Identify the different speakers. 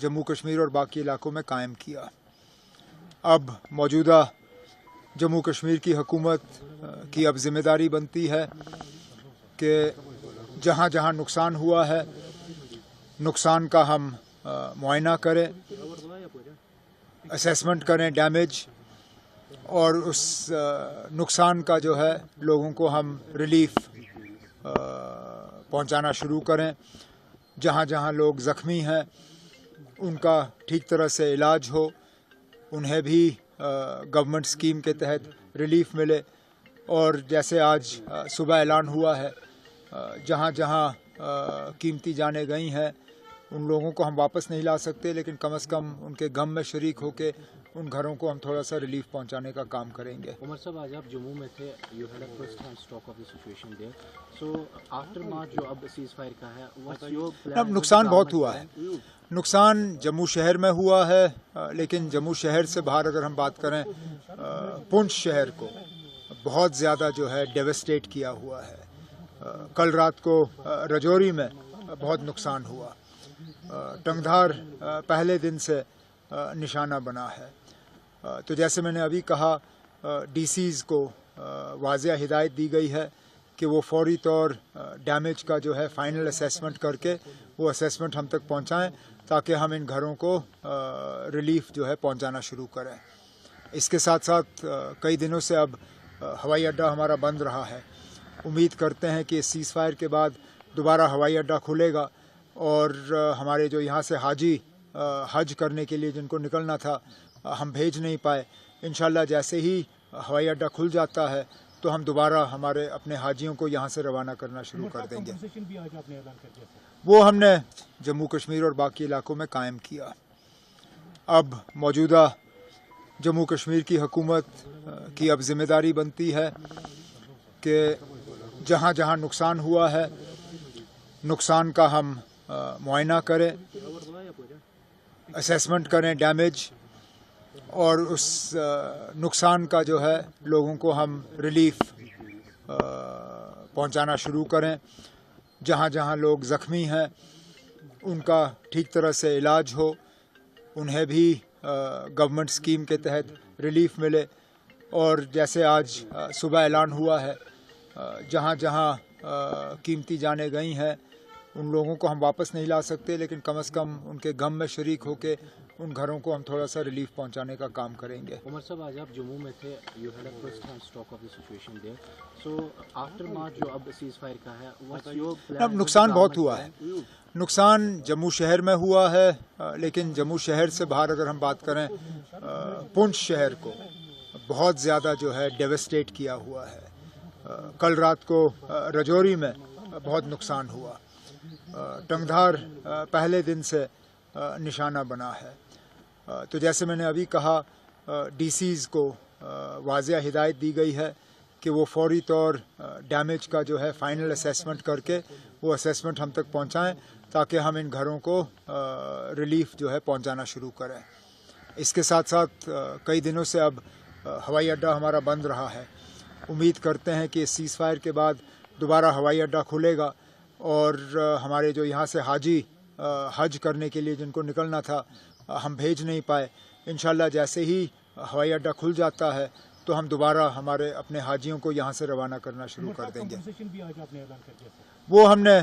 Speaker 1: जम्मू कश्मीर और बाकी इलाकों में कायम किया। अब मौजूदा जम्मू कश्मीर की हुकूमत की अब जिम्मेदारी बनती है कि जहाँ जहाँ नुकसान हुआ है, नुकसान का हम मुआयना करें, असेसमेंट करें डैमेज, और उस नुकसान का जो है लोगों को हम रिलीफ पहुंचाना शुरू करें। जहाँ जहाँ लोग ज़ख्मी हैं उनका ठीक तरह से इलाज हो, उन्हें भी गवर्नमेंट स्कीम के तहत रिलीफ मिले। और जैसे आज सुबह ऐलान हुआ है, जहाँ जहाँ कीमती जानें गई हैं उन लोगों को हम वापस नहीं ला सकते, लेकिन कम से कम उनके गम में शरीक होकर उन घरों को हम थोड़ा सा रिलीफ पहुंचाने का काम करेंगे।
Speaker 2: उमर साहब, आज आप जम्मू में थे, you had a first hand stock of the situation there, so after March जो अब सीज फायर का है, व्हाट्स योर प्लान?
Speaker 1: अब नुकसान बहुत हुआ है। नुकसान जम्मू शहर में हुआ है, लेकिन जम्मू शहर से बाहर अगर हम बात करें, पुंछ शहर को बहुत ज़्यादा जो है डेवस्टेट किया हुआ है। कल रात को रजौरी में बहुत नुकसान हुआ। टंगधार पहले दिन से निशाना बना है। तो जैसे मैंने अभी कहा, डीसीज़ को वाज़िया हिदायत दी गई है कि वो फौरी तौर डैमेज का जो है फाइनल असेसमेंट करके वो असेसमेंट हम तक पहुंचाएं, ताकि हम इन घरों को रिलीफ जो है पहुंचाना शुरू करें। इसके साथ साथ कई दिनों से अब हवाई अड्डा हमारा बंद रहा है। उम्मीद करते हैं कि इस सीज़ फायर के बाद दोबारा हवाई अड्डा खुलेगा और हमारे जो यहाँ से हाजी हज करने के लिए जिनको निकलना था हम भेज नहीं पाए। इंशाल्लाह जैसे ही हवाई अड्डा खुल जाता है तो हम दोबारा हमारे अपने हाजियों को यहाँ से रवाना करना शुरू कर देंगे। वो हमने जम्मू कश्मीर और बाकी इलाकों में कायम किया। अब मौजूदा जम्मू कश्मीर की हुकूमत की अब जिम्मेदारी बनती है कि जहाँ जहाँ नुकसान हुआ है, नुकसान का हम मुआयना करें, असेसमेंट करें डैमेज, और उस नुकसान का जो है लोगों को हम रिलीफ पहुंचाना शुरू करें। जहाँ जहाँ लोग ज़ख्मी हैं उनका ठीक तरह से इलाज हो, उन्हें भी गवर्नमेंट स्कीम के तहत रिलीफ मिले। और जैसे आज सुबह ऐलान हुआ है, जहाँ जहाँ कीमती जानें गई हैं उन लोगों को हम वापस नहीं ला सकते, लेकिन कम से कम उनके गम में शरीक होकर उन घरों को हम थोड़ा सा रिलीफ पहुंचाने का काम करेंगे।
Speaker 2: उमर साहब, आज आप जम्मू में थे, you had a first hand stock of the situation there, so after March जो अब सीज फायर का है, व्हाट्स योर प्लान?
Speaker 1: अब नुकसान बहुत हुआ है। नुकसान जम्मू शहर में हुआ है, लेकिन जम्मू शहर से बाहर अगर हम बात करें, पुंछ शहर को बहुत ज़्यादा जो है डेवस्टेट किया हुआ है। कल रात को रजौरी में बहुत नुकसान हुआ। टंगधार पहले दिन से निशाना बना है। तो जैसे मैंने अभी कहा, डीसीज़ को वाज़िया हिदायत दी गई है कि वो फौरी तौर डैमेज का जो है फाइनल असेसमेंट करके वो असेसमेंट हम तक पहुंचाएं, ताकि हम इन घरों को रिलीफ जो है पहुंचाना शुरू करें। इसके साथ साथ कई दिनों से अब हवाई अड्डा हमारा बंद रहा है। उम्मीद करते हैं कि इस सीज़ फायर के बाद दोबारा हवाई अड्डा खुलेगा और हमारे जो यहाँ से हाजी हज करने के लिए जिनको निकलना था हम भेज नहीं पाए। इंशाल्लाह जैसे ही हवाई अड्डा खुल जाता है तो हम दोबारा हमारे अपने हाजियों को यहाँ से रवाना करना शुरू कर देंगे। वो हमने